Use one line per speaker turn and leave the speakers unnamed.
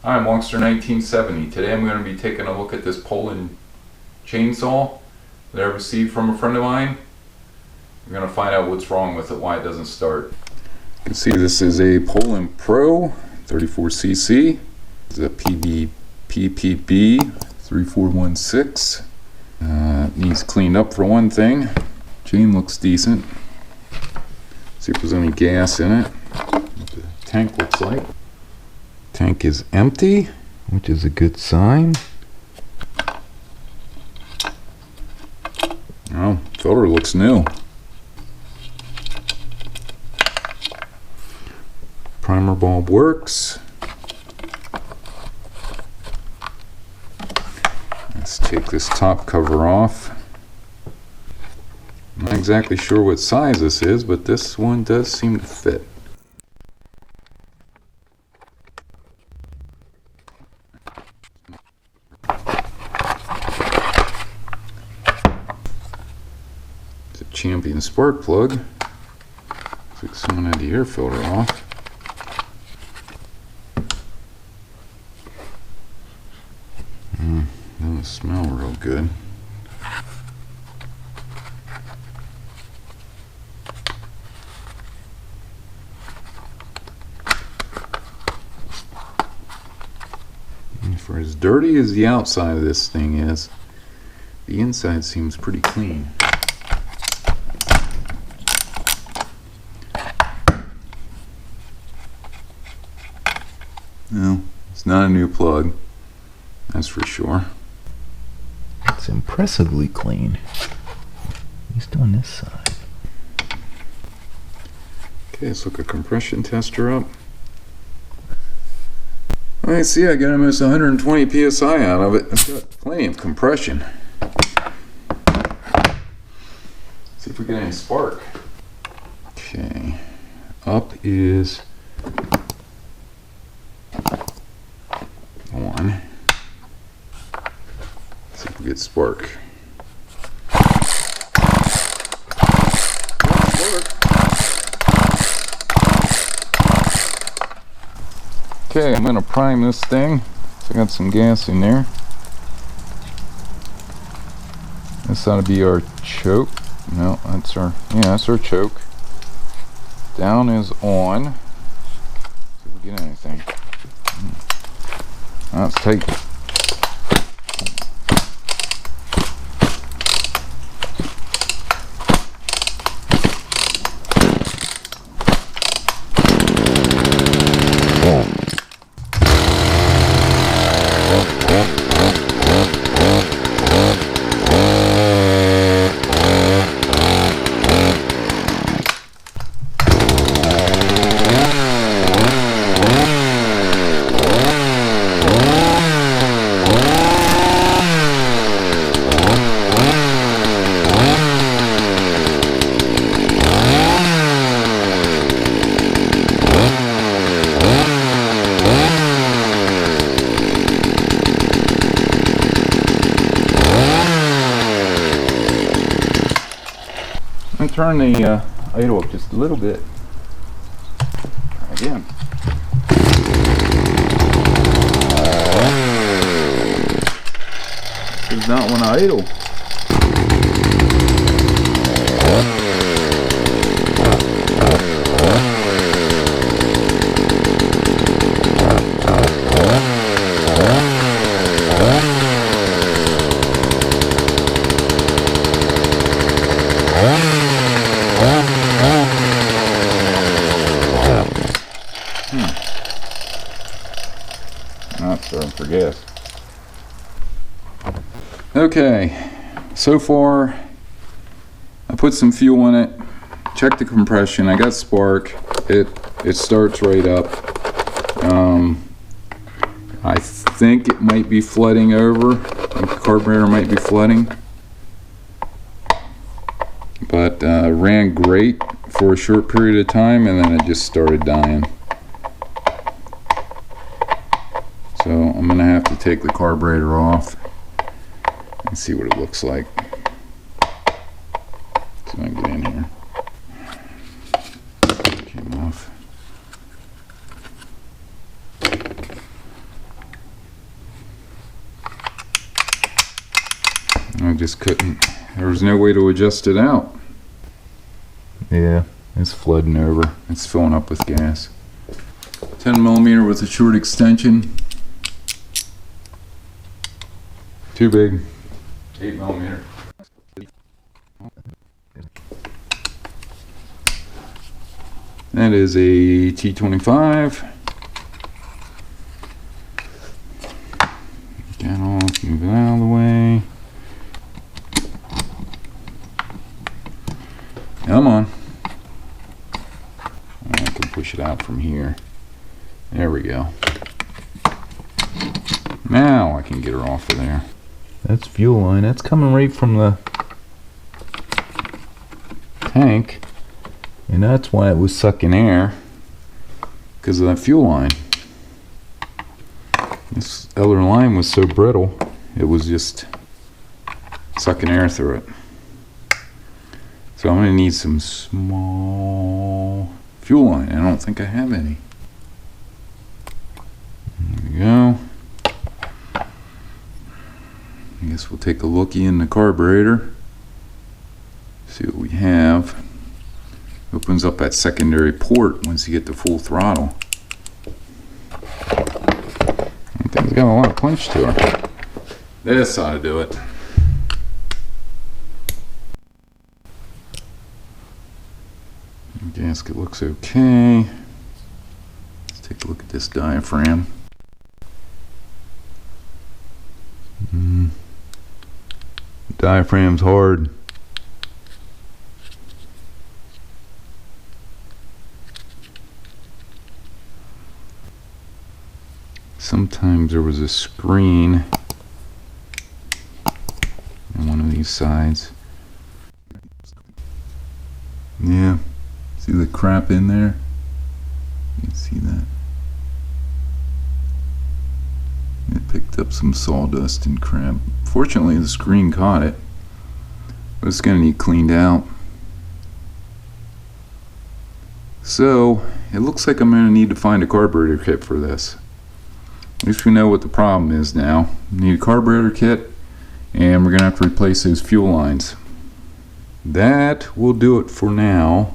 I'm Longster 1970. Today I'm going to be taking a look at this Poulan chainsaw that I received from a friend of mine. We're going to find out what's wrong with it, why it doesn't start. You can see this is a Poulan Pro 34cc. It's a PPB 3416. Needs cleaned up for one thing. Chain looks decent. See if there's any gas in it. What the tank looks like. Tank is empty, which is a good sign. Oh, filter looks new. Primer bulb works. Let's take this top cover off. I'm not exactly sure what size this is, but this one does seem to fit. It's a Champion spark plug. Took someone had the air filter off. Doesn't smell real good. And for as dirty as the outside of this thing is, the inside seems pretty clean. No, it's not a new plug, that's for sure.
It's impressively clean, at least on this side.
Okay, let's look a compression tester up. Alright, see, I got almost 120 psi out of it. I've got plenty of compression. See if we get any spark. Okay, up is on. See if we get spark. Okay, I'm going to prime this thing. So I got some gas in there. This ought to be our choke. No, that's our, that's our choke. Down is on. See if we get anything. That's tight. Turn the idle up just a little bit. Again. This does not want to idle. Not starting for gas. Okay, so far I put some fuel in it, checked the compression, I got spark, it starts right up. I think it might be flooding over, the carburetor might be flooding, but ran great for a short period of time and then it just started dying. So I'm going to have to take the carburetor off and see what it looks like. So I can get in here. Came off. I just couldn't. There was no way to adjust it out. Yeah, it's flooding over. It's filling up with gas. 10mm with a short extension. Too big. 8mm. That is a T25. Get off, move it out of the way. Come on. I can push it out from here. There we go. Now I can get her off of there. That's fuel line. That's coming right from the tank. And that's why it was sucking air. Because of that fuel line. This other line was so brittle, it was just sucking air through it. So I'm going to need some small fuel line. I don't think I have any. There we go. I guess we'll take a looky in the carburetor. See what we have. Opens up that secondary port once you get to full throttle. That thing's got a lot of punch to her. This ought to do it. The gasket looks okay. Let's take a look at this diaphragm. Diaphragm's hard. Sometimes there was a screen on one of these sides. Yeah, see the crap in there? You can see that. It picked up some sawdust and crap. Fortunately, the screen caught it, but it's going to need cleaned out. So, it looks like I'm going to need to find a carburetor kit for this. At least we know what the problem is now. We need a carburetor kit, and we're going to have to replace those fuel lines. That will do it for now.